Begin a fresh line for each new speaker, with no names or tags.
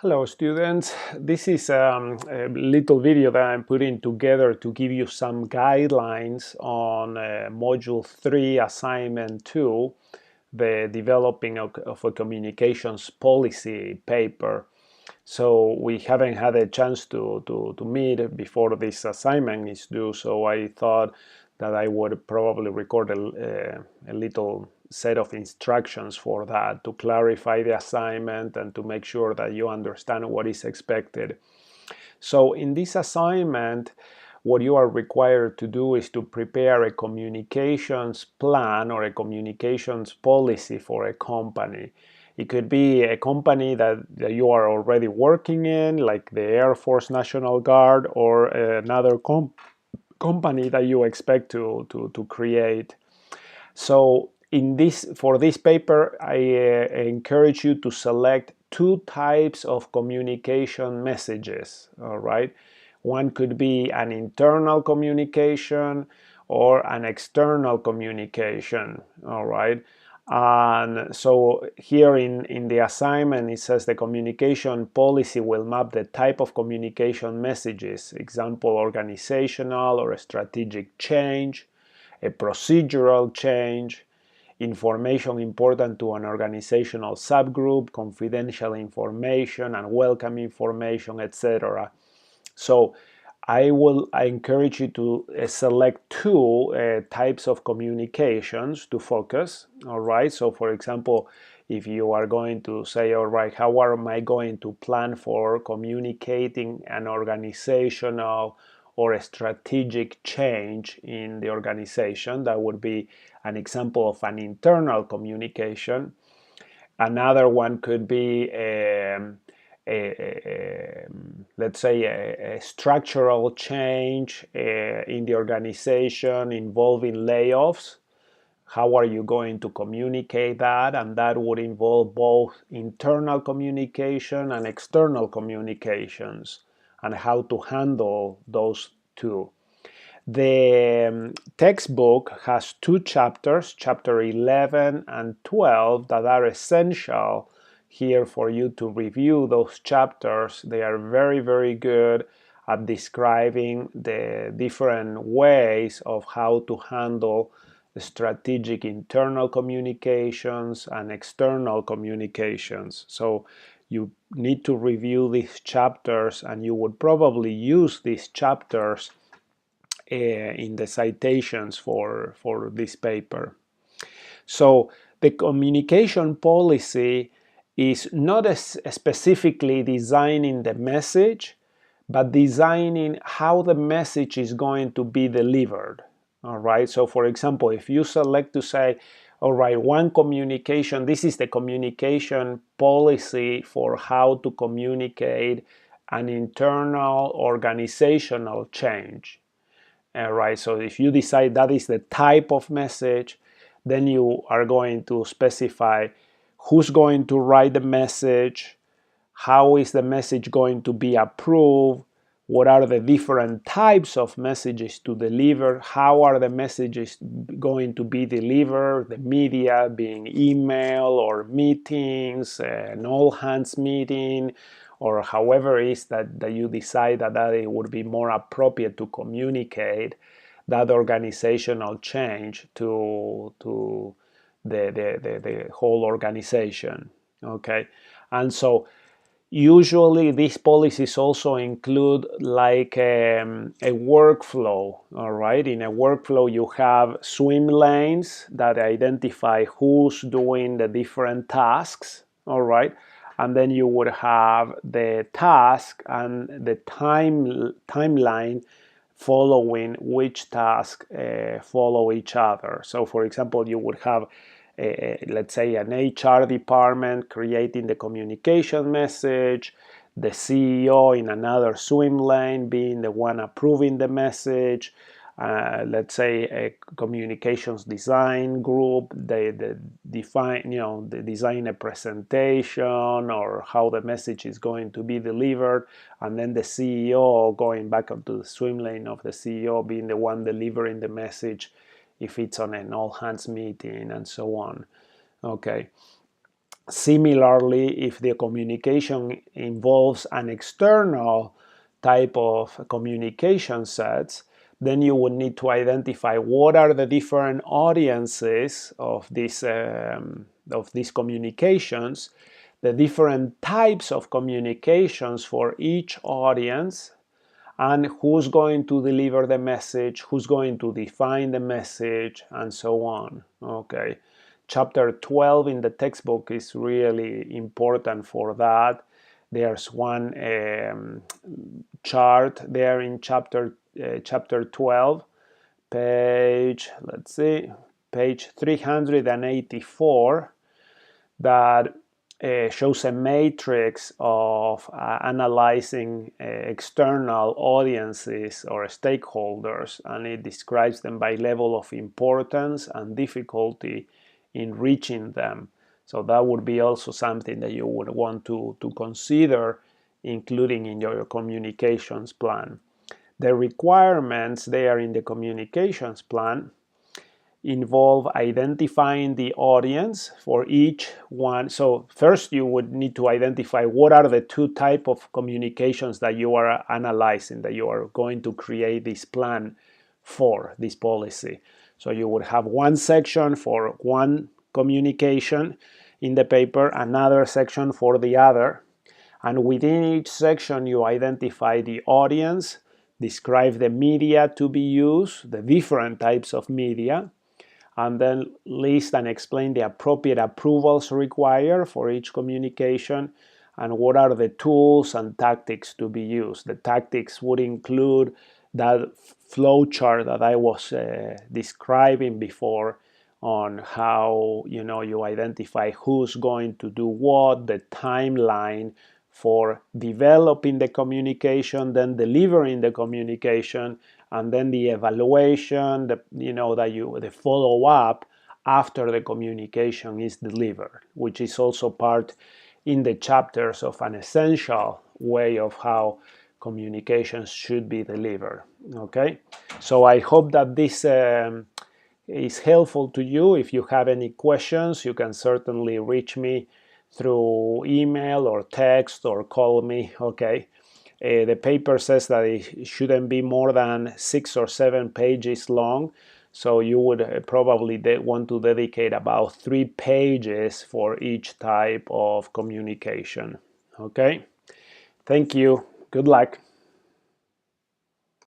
Hello students, this is a little video that I'm putting together to give you some guidelines on Module 3, Assignment 2, the developing of a communications policy paper. So we haven't had a chance to meet before this assignment is due, so I thought that I would probably record a little set of instructions for that to clarify the assignment and to make sure that you understand what is expected. So in this assignment, what you are required to do is to prepare a communications plan or a communications policy for a company. It could be a company that you are already working in, like the Air Force National Guard, or another company that you expect to create. So for this paper, I encourage you to select two types of communication messages, all right? One could be an internal communication or an external communication, all right? And so here in the assignment, it says the communication policy will map the type of communication messages, example, organizational or strategic change, a procedural change, information important to an organizational subgroup, confidential information, and welcome information, etc. So I encourage you to select two types of communications to focus. All right. So for example, if you are going to say, all right, how am I going to plan for communicating an organizational or a strategic change in the organization? That would be an example of an internal communication. Another one could be let's say a structural change in the organization involving layoffs. How are you going to communicate that? And that would involve both internal communication and external communications, and how to handle those two. The textbook has two chapters, chapter 11 and 12, that are essential here for you to review those chapters. They are very, very good at describing the different ways of how to handle the strategic internal communications and external communications. So you need to review these chapters, and you would probably use these chapters in the citations for this paper. So the communication policy is not specifically designing the message, but designing how the message is going to be delivered. All right. So for example, if you select to say, all right, one communication, this is the communication policy for how to communicate an internal organizational change. Right, so if you decide that is the type of message, then you are going to specify who's going to write the message, how is the message going to be approved, what are the different types of messages to deliver, how are the messages going to be delivered, the media being email or meetings, an all-hands meeting, or however it is that you decide that it would be more appropriate to communicate that organizational change to the whole organization. Okay, and so usually these policies also include like a workflow. All right, in a workflow you have swim lanes that identify who's doing the different tasks. All right, and then you would have the task and the timeline following which task follow each other. So for example, you would have let's say an HR department creating the communication message, the CEO in another swim lane being the one approving the message, let's say a communications design group, they define, they design a presentation or how the message is going to be delivered, and then the CEO going back onto the swim lane of the CEO being the one delivering the message if it's on an all hands meeting and so on. Okay. Similarly, if the communication involves an external type of communication sets, then you would need to identify what are the different audiences of these communications, the different types of communications for each audience, and who's going to deliver the message, who's going to define the message, and so on. Okay. Chapter 12 in the textbook is really important for that. There's one chart there in chapter 12, page, let's see, page 384, that shows a matrix of analyzing external audiences or stakeholders, and it describes them by level of importance and difficulty in reaching them. So that would be also something that you would want to consider including in your communications plan. The requirements there in the communications plan involve identifying the audience for each one. So first you would need to identify what are the two types of communications that you are analyzing, that you are going to create this plan for, this policy. So you would have one section for one communication in the paper, another section for the other. And within each section you identify the audience, describe the media to be used, the different types of media, and then list and explain the appropriate approvals required for each communication and what are the tools and tactics to be used. The tactics would include that flow chart that I was describing before on how you identify who's going to do what, the timeline for developing the communication, then delivering the communication, and then the evaluation, the follow-up after the communication is delivered, which is also part in the chapters of an essential way of how communications should be delivered. Okay, so I hope that this is helpful to you. If you have any questions, you can certainly reach me through email or text or call me. Okay. The paper says that it shouldn't be more than 6 or 7 pages long, so you would probably want to dedicate about 3 pages for each type of communication. Okay? Thank you. Good luck.